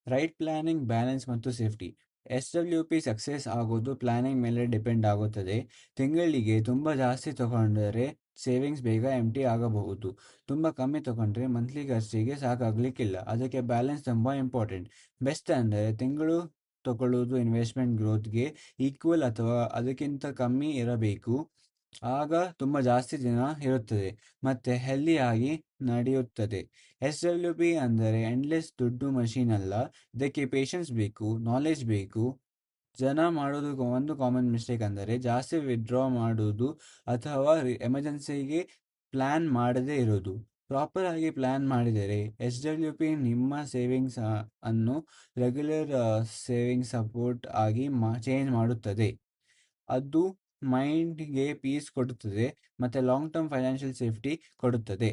Right planning, balance ಮತ್ತು safety. SWP success ಆಗೋದು planning ಮೇಲೆ ಡಿಪೆಂಡ್ ಆಗುತ್ತದೆ. ತಿಂಗಳಿಗೆ ತುಂಬ ಜಾಸ್ತಿ ತಗೊಂಡರೆ ಸೇವಿಂಗ್ಸ್ ಬೇಗ ಎಂಟಿ ಆಗಬಹುದು. ತುಂಬ ಕಮ್ಮಿ ತಗೊಂಡ್ರೆ ಮಂತ್ಲಿ ಖರ್ಚಿಗೆ ಸಾಕಾಗಲಿಕ್ಕಿಲ್ಲ. ಅದಕ್ಕೆ ಬ್ಯಾಲೆನ್ಸ್ ತುಂಬ ಇಂಪಾರ್ಟೆಂಟ್. ಬೆಸ್ಟ್ ಅಂದರೆ ತಿಂಗಳು ತಗೊಳ್ಳೋದು ಇನ್ವೆಸ್ಟ್ಮೆಂಟ್ ಗ್ರೋತ್ಗೆ ಈಕ್ವಲ್ ಅಥವಾ ಅದಕ್ಕಿಂತ ಕಮ್ಮಿ ಇರಬೇಕು. ಆಗ ತುಂಬ ಜಾಸ್ತಿ ದಿನ ಇರುತ್ತದೆ ಮತ್ತು ಹೆಲ್ದಿಯಾಗಿ ನಡೆಯುತ್ತದೆ. SWP ಅಂದರೆ ಎಂಡ್ಲೆಸ್ ದುಡ್ಡು ಮಷೀನ್ ಅಲ್ಲ. ಇದಕ್ಕೆ ಪೇಷನ್ಸ್ ಬೇಕು, ನಾಲೆಜ್ ಬೇಕು. ಜನ ಮಾಡೋದು ಒಂದು ಕಾಮನ್ ಮಿಸ್ಟೇಕ್ ಅಂದರೆ ಜಾಸ್ತಿ ವಿತ್ಡ್ರಾ ಮಾಡೋದು ಅಥವಾ ಎಮರ್ಜೆನ್ಸಿಗೆ ಪ್ಲ್ಯಾನ್ ಮಾಡದೇ ಇರೋದು. ಪ್ರಾಪರ್ ಆಗಿ ಪ್ಲ್ಯಾನ್ ಮಾಡಿದರೆ SWP ನಿಮ್ಮ ಸೇವಿಂಗ್ಸ್ ಅನ್ನು ರೆಗ್ಯುಲರ್ ಸೇವಿಂಗ್ ಸಪೋರ್ಟ್ ಆಗಿ ಚೇಂಜ್ ಮಾಡುತ್ತದೆ. ಅದು ಮೈಂಡ್ಗೆ ಪೀಸ್ ಕೊಡುತ್ತದೆ ಮತ್ತು ಲಾಂಗ್ ಟರ್ಮ್ ಫೈನಾನ್ಷಿಯಲ್ ಸೇಫ್ಟಿ ಕೊಡುತ್ತದೆ.